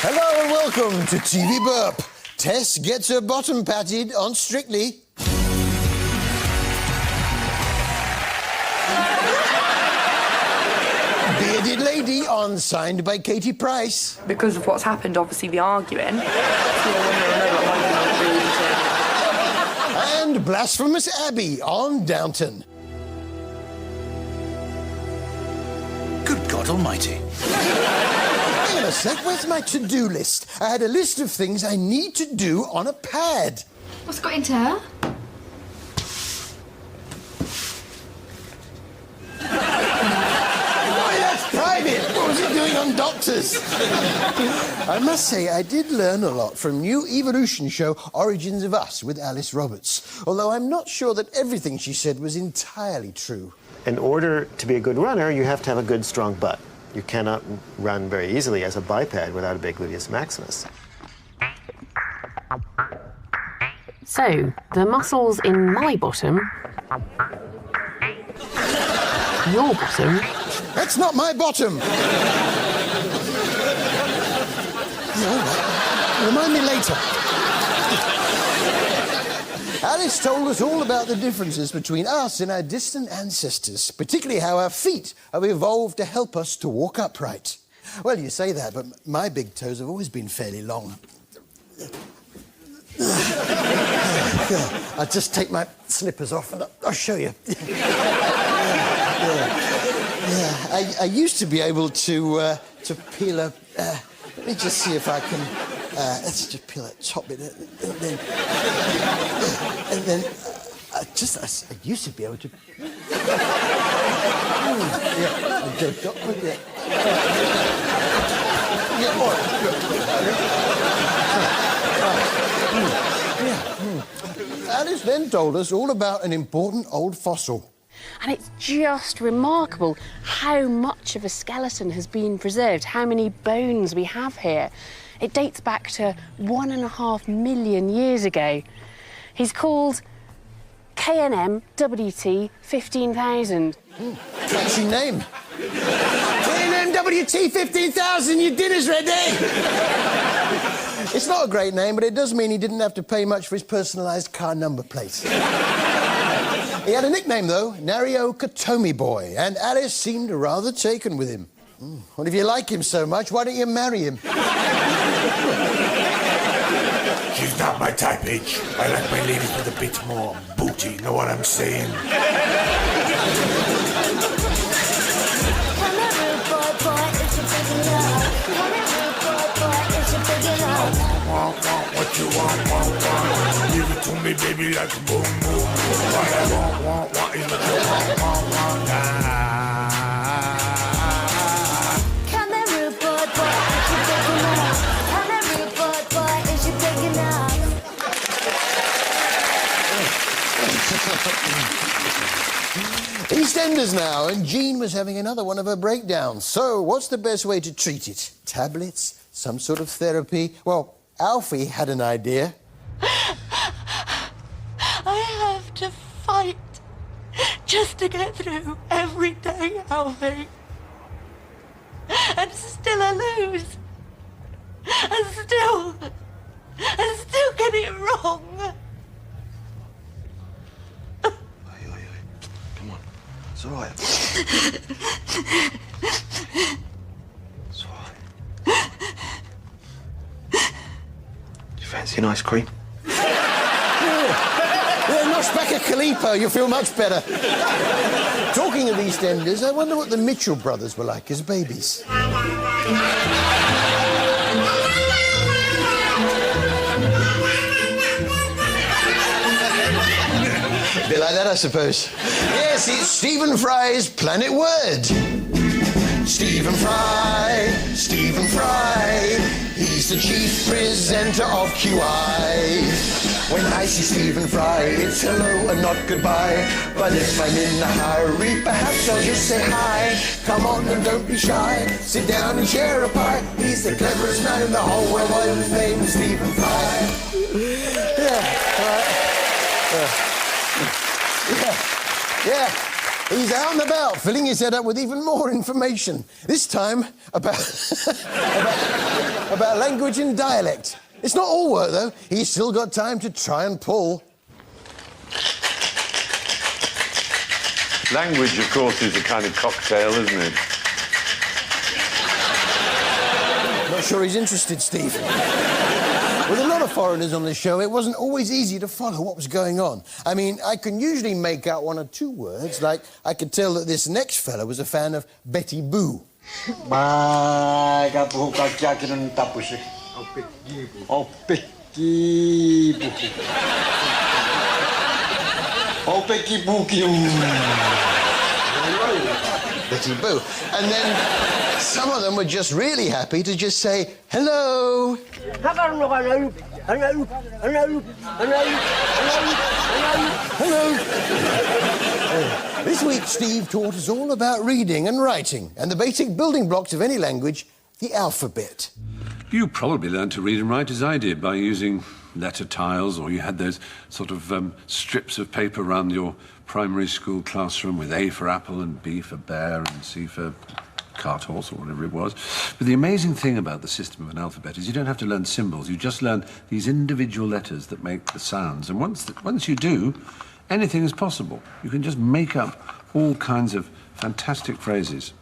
Hello and welcome to TV Burp. Tess gets her bottom patted on Strictly. Bearded Lady on Signed by Katie Price. Because of what's happened, obviously, the arguing. And Blasphemous Abbey on Downton. Good God Almighty. Hang on a sec, where's my to-do list? I had a list of things I need to do on a pad. What's got into her? Why, that's private. What was he doing on Doctors? I must say, I did learn a lot from new Evolution show Origins of Us with Alice Roberts, although I'm not sure that everything she said was entirely true. In order to be a good runner, you have to have a good, strong butt. You cannot run very easily as a biped without a big gluteus maximus. So, the muscles in my bottom, your bottom... That's not my bottom! Remind me later. Alice told us all about the differences between us and our distant ancestors, particularly how our feet have evolved to help us to walk upright. Well, you say that, but my big toes have always been fairly long. I'll just take my slippers off and I'll show you. I used to be able to peel a... let me just see if I can... let's just peel that top bit, and then I used to be able to... Alice then told us all about an important old fossil. And it's just remarkable how much of a skeleton has been preserved, how many bones we have here. It dates back to 1.5 million years ago. He's called KNM-WT 15,000. Catchy name. KNM-WT 15,000, your dinner's ready! It's not a great name, but it does mean he didn't have to pay much for his personalised car number plate. He had a nickname, though, Nario Katomi Boy, and Alice seemed rather taken with him. Well, if you like him so much, why don't you marry him? She's not my type, H. I like my ladies with a bit more booty, know what I'm saying? What you want, give it to me, baby, like a boom, boom. What I want is what you want. Come here, rude boy, is you picking up? Come here, rude boy, is you picking up? EastEnders now, and Jean was having another one of her breakdowns. So, what's the best way to treat it? Tablets? Some sort of therapy? Well, Alfie had an idea. I have to fight just to get through every day, Alfie. And still I lose. And still get it wrong. Come on, it's all right. It's all right. Do you fancy an ice cream? Yeah, knock back a Calipo, you'll feel much better. Talking of EastEnders, I wonder what the Mitchell brothers were like as babies. A bit like that, I suppose. Yes, it's Stephen Fry's Planet Word. Stephen Fry, he's the chief presenter of QI. When I see Stephen Fry, it's hello and not goodbye. But if I'm in a hurry, perhaps I'll just say hi. Come on and don't be shy, sit down and share a pie. He's the cleverest man in the whole world, his name is Stephen Fry. Yeah. He's out and about, filling his head up with even more information. This time about about language and dialect. It's not all work, though. He's still got time to try and pull. Language, of course, is a kind of cocktail, isn't it? Not sure he's interested, Steve. With a lot of foreigners on the show, it wasn't always easy to follow what was going on. I mean, I can usually make out one or two words, like I could tell that this next fella was a fan of Betty Boo. Betty Boo. And then some of them were just really happy to just say, hello. Hello. This week, Steve taught us all about reading and writing and the basic building blocks of any language, the alphabet. You probably learned to read and write as I did, by using letter tiles, or you had those sort of strips of paper around your primary school classroom with A for apple and B for bear and C for cart horse or whatever it was. But the amazing thing about the system of an alphabet is you don't have to learn symbols. You just learn these individual letters that make the sounds. And once you do, anything is possible. You can just make up all kinds of fantastic phrases.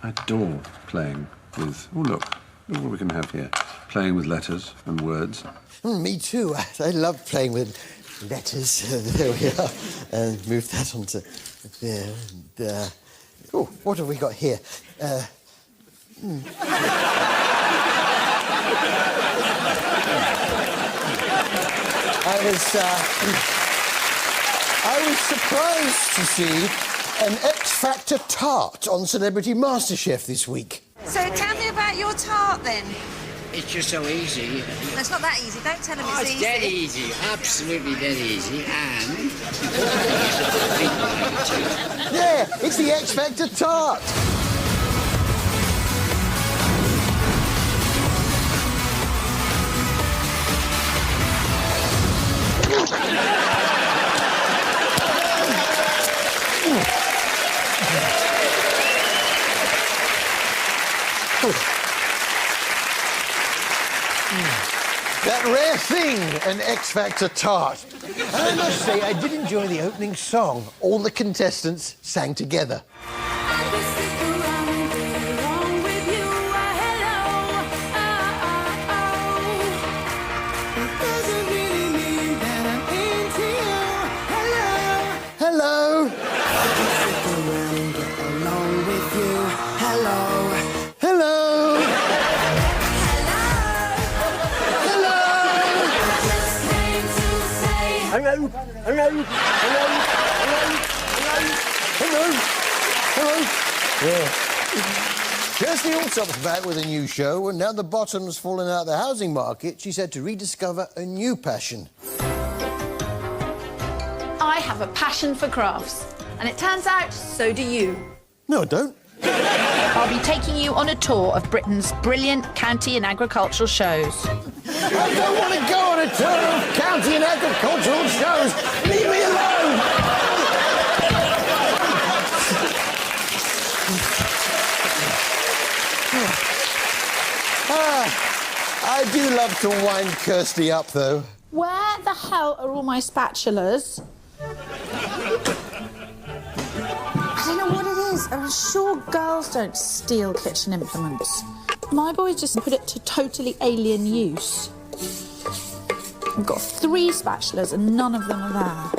I adore playing with... Oh, look what we can have here. Playing with letters and words. Me too. I love playing with letters. There we are. And move that onto there. And, oh, what have we got here? I was surprised to see an X Factor tart on Celebrity MasterChef this week. So tell me about your tart then. It's just so easy. It's not that easy. Don't tell him it's easy. Dead easy. Absolutely dead easy. And... Yeah, it's the X Factor tart. That rare thing, an X Factor tart. And I must say, I did enjoy the opening song. All the contestants sang together. Hello. Yeah. Kirsty Allsop's back with a new show, and now the bottom's fallen out of the housing market, she's had to rediscover a new passion. I have a passion for crafts, and it turns out so do you. No, I don't. I'll be taking you on a tour of Britain's brilliant county and agricultural shows. I don't want to go on a tour of county and agricultural shows. Leave me alone. I do love to wind Kirsty up, though. Where the hell are all my spatulas? I don't know what it is. I'm sure girls don't steal kitchen implements. My boys just put it to totally alien use. I've got 3 spatulas and none of them are there.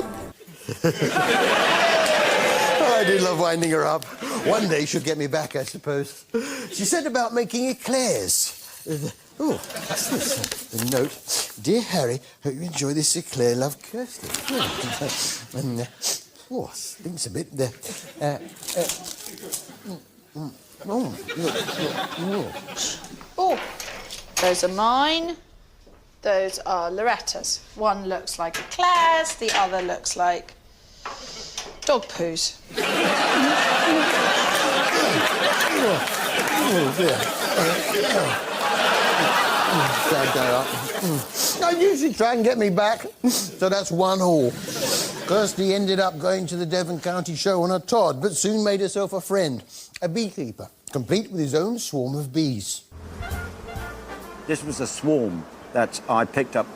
Oh, I do love winding her up. One day she'll get me back, I suppose. She said about making eclairs. Oh, what's this? A note. Dear Harry, hope you enjoy this eclair. Love, Kirsty. And, oh, stinks a bit. Oh, those are mine. Those are Loretta's. One looks like eclairs, the other looks like dog poos. Oh, dear. I usually try and get me back, so that's 1 all. Kirsty ended up going to the Devon County show on a Todd, but soon made herself a friend, a beekeeper, complete with his own swarm of bees. This was a swarm that I picked up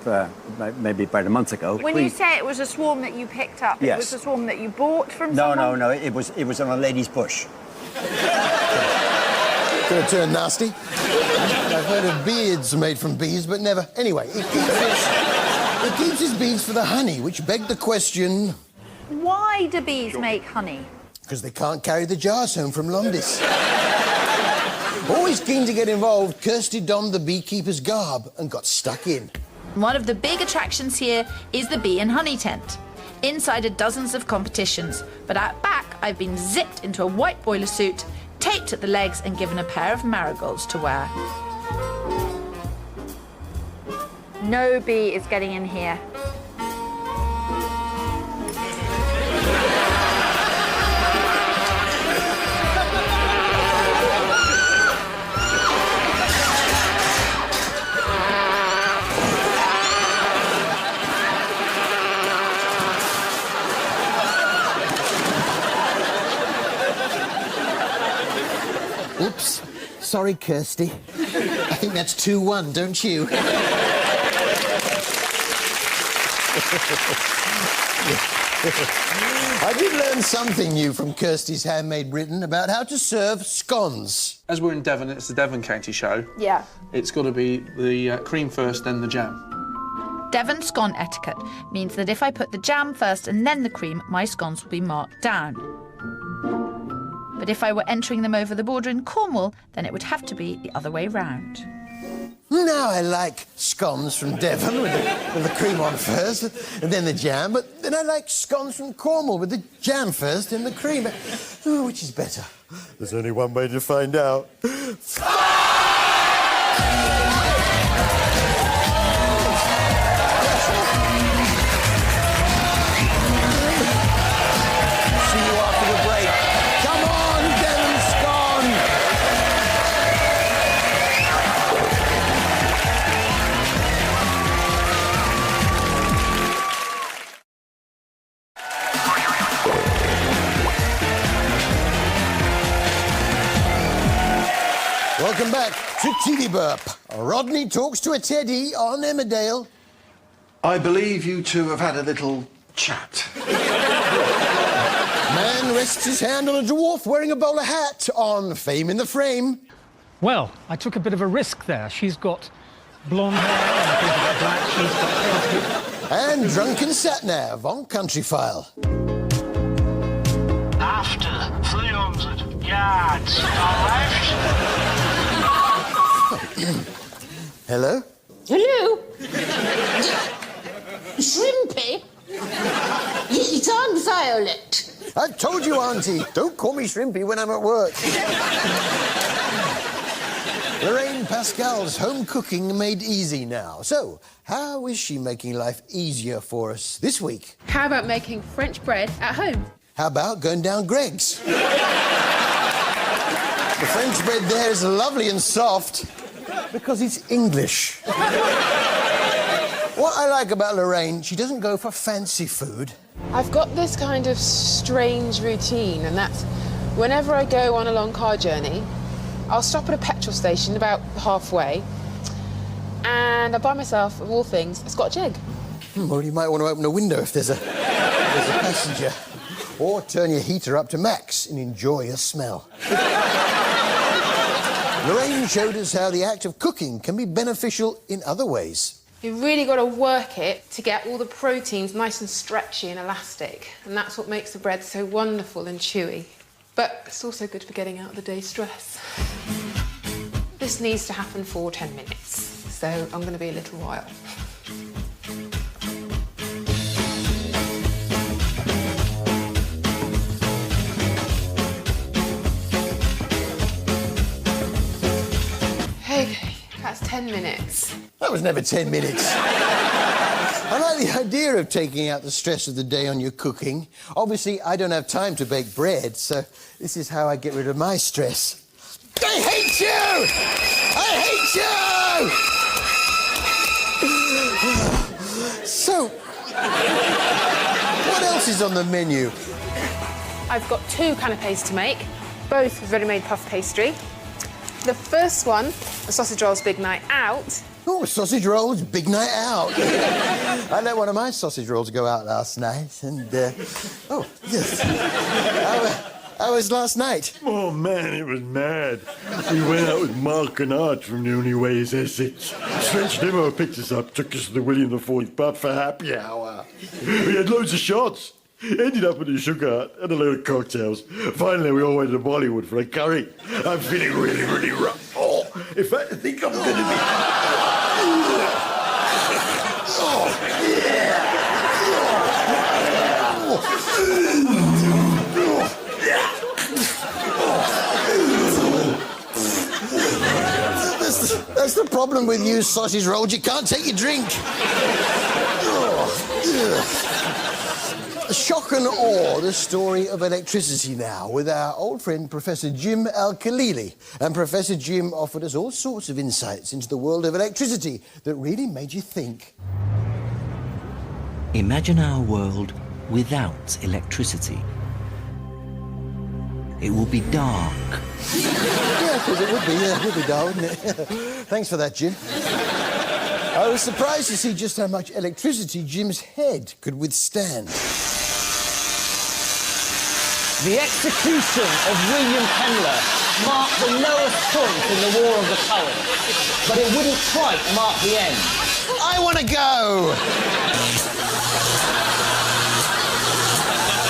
maybe about a month ago. When you say it was a swarm that you picked up, yes. It was a swarm that you bought from someone? No, it was on a lady's bush. Could have turned nasty. I've heard of beards made from bees, but never. Anyway, it keeps his bees for the honey, which begged the question... Why do bees make honey? Because they can't carry the jars home from Londis. Always keen to get involved, Kirsty donned the beekeeper's garb and got stuck in. One of the big attractions here is the bee and honey tent. Inside are dozens of competitions, but out back I've been zipped into a white boiler suit, taped at the legs and given a pair of marigolds to wear. No bee is getting in here. Oops. Sorry, Kirsty. I think that's 2-1, don't you? I did learn something new from Kirsty's Handmade Britain about how to serve scones. As we're in Devon, it's the Devon County show. Yeah. It's got to be the cream first, then the jam. Devon scone etiquette means that if I put the jam first and then the cream, my scones will be marked down. But if I were entering them over the border in Cornwall, then it would have to be the other way round. Now I like scones from Devon with the cream on first and then the jam, but then I like scones from Cornwall with the jam first and the cream. Oh, which is better? There's only one way to find out. Welcome back to TV Burp. Rodney talks to a teddy on Emmerdale. I believe you two have had a little chat. Man rests his hand on a dwarf wearing a bowler hat on Fame in the Frame. Well, I took a bit of a risk there. She's got blonde hair, and I think about black, she's got... And Drunken Satnav on Countryfile. After 300 yards left. Hello? Hello? Shrimpy? It's Aunt Violet. I've told you, Auntie, don't call me Shrimpy when I'm at work. Lorraine Pascal's home cooking made easy now. So, how is she making life easier for us this week? How about making French bread at home? How about going down Greg's? The French bread there is lovely and soft because it's English. What I like about Lorraine, she doesn't go for fancy food. I've got this kind of strange routine, and that's whenever I go on a long car journey, I'll stop at a petrol station about halfway and I buy myself, of all things, a Scotch egg. Well, you might want to open a window if there's a passenger. Or turn your heater up to max and enjoy a smell. Lorraine showed us how the act of cooking can be beneficial in other ways. You've really got to work it to get all the proteins nice and stretchy and elastic, and that's what makes the bread so wonderful and chewy. But it's also good for getting out of the day's stress. This needs to happen for 10 minutes, so I'm going to be a little while. Okay, that's 10 minutes. That was never 10 minutes. I like the idea of taking out the stress of the day on your cooking. Obviously, I don't have time to bake bread, so this is how I get rid of my stress. I hate you! I hate you! So, what else else is on the menu? I've got 2 canapés to make, both with ready-made puff pastry. The first one, a sausage rolls big night out. Oh, sausage rolls, big night out. I let one of my sausage rolls go out last night, and, oh, yes. How was last night? Oh, man, it was mad. We went out with Mark and Art from The Only Way is Essex. Stretch Limo picked us up, took us to the William IV pub for happy hour. We had loads of shots. Ended up with a sugar and a load of cocktails. Finally, we all went to Bollywood for a curry. I'm feeling really, really rough. Oh, in fact, I think I'm going to be... Oh, yeah. That's the problem with you sausage rolls. You can't take your drink. Shock and awe, the story of electricity now, with our old friend Professor Jim Al-Khalili. And Professor Jim offered us all sorts of insights into the world of electricity that really made you think. Imagine our world without electricity. It will be dark. Yeah, because it would be dark, wouldn't it? Thanks for that, Jim. I was surprised to see just how much electricity Jim's head could withstand. The execution of William Penler marked the lowest point in the War of the Poets, but it wouldn't quite mark the end. I want to go!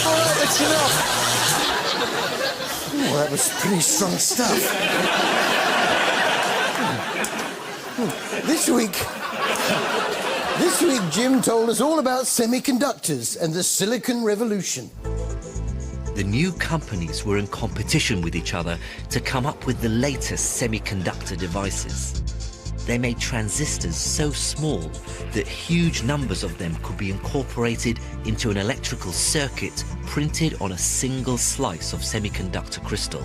All right, that's enough. Oh, that was pretty strong stuff. This week, Jim told us all about semiconductors and the Silicon Revolution. The new companies were in competition with each other to come up with the latest semiconductor devices. They made transistors so small that huge numbers of them could be incorporated into an electrical circuit printed on a single slice of semiconductor crystal.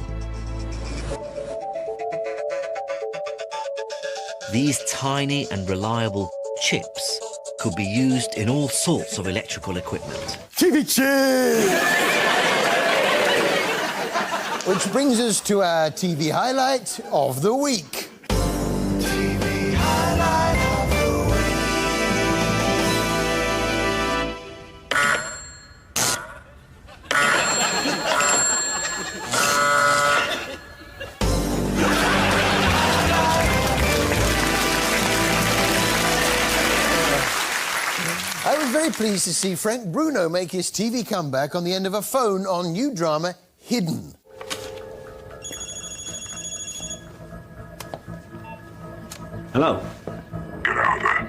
These tiny and reliable chips could be used in all sorts of electrical equipment. TV chip! Which brings us to our TV highlight of the week. TV highlight of the I was very pleased to see Frank Bruno make his TV comeback on the end of a phone on new drama Hidden. Hello. Get out of there.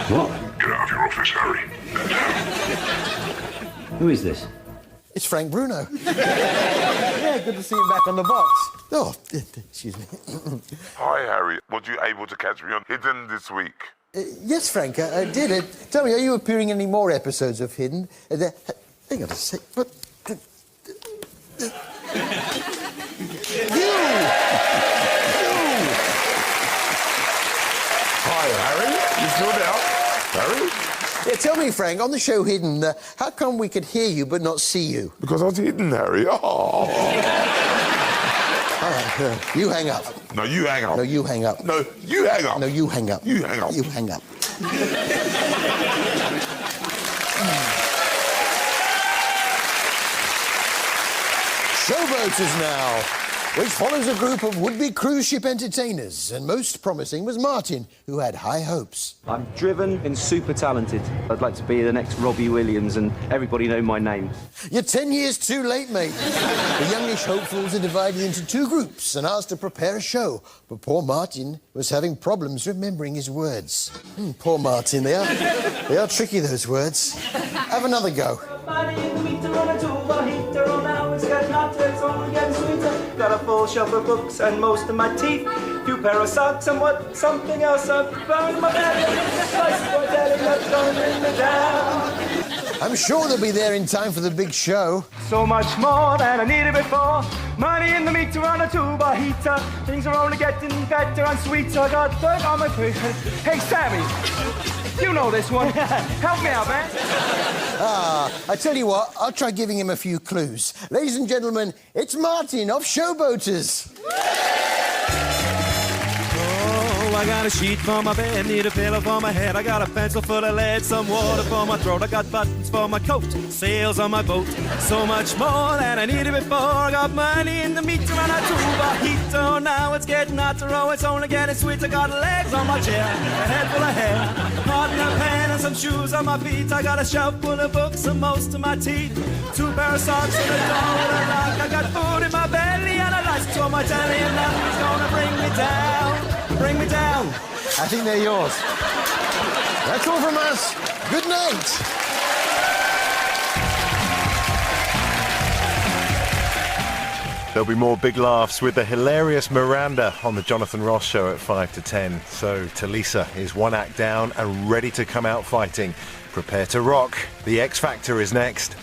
What? Get out of your office, Harry. Who is this? It's Frank Bruno. Yeah, good to see him back on the box. Oh, excuse me. Hi, Harry. Was you able to catch me on Hidden this week? Yes, Frank, I did. Tell me, are you appearing in any more episodes of Hidden? Hang on a sec. What? Hi, Harry. You still there? Harry? Yeah, tell me, Frank, on the show Hidden, how come we could hear you but not see you? Because I was hidden, Harry. Oh. All right, you hang up. No, you hang up. No, you hang up. No, you hang up. No, you hang up. You hang up. You hang up. Showboaters now, which follows a group of would-be cruise ship entertainers, and most promising was Martin, who had high hopes. I'm driven and super talented. I'd like to be the next Robbie Williams, and everybody know my name. You're 10 years too late, mate. The youngish hopefuls are divided into 2 groups and asked to prepare a show, but poor Martin was having problems remembering his words. Poor Martin, they are tricky, those words. Have another go. Got a full shelf of books and most of my teeth. Few pair of socks and something else I've found in my bed. I'm sure they'll be there in time for the big show. So much more than I needed before. Money in the meter on a 2-bar heater. Things are only getting better and sweeter. Got dirt on my face. Hey, Sammy. You know this one. Help me out, man. I tell you what, I'll try giving him a few clues. Ladies and gentlemen, it's Martin of Showboaters. Oh, I got a sheet for my bed, need a pillow for my head. I got a pencil full of lead, some water for my throat. I got buttons for my coat, sails on my boat. So much more than I needed before. I got money in the meter and a tuba heater. Now it's getting hotter, oh, it's only getting sweet. I got legs on my chair, a head full of hair, a pot and a pen and some shoes on my feet. I got a shelf full of books and most of my teeth. 2 pair of socks and a door with a lock. I got food in my belly and a light on my telly, and nothing's gonna bring me down. Bring me down. I think they're yours. That's all from us. Good night. There'll be more big laughs with the hilarious Miranda on the Jonathan Ross Show at 5 to 10. So Talisa is 1 act down and ready to come out fighting. Prepare to rock. The X Factor is next.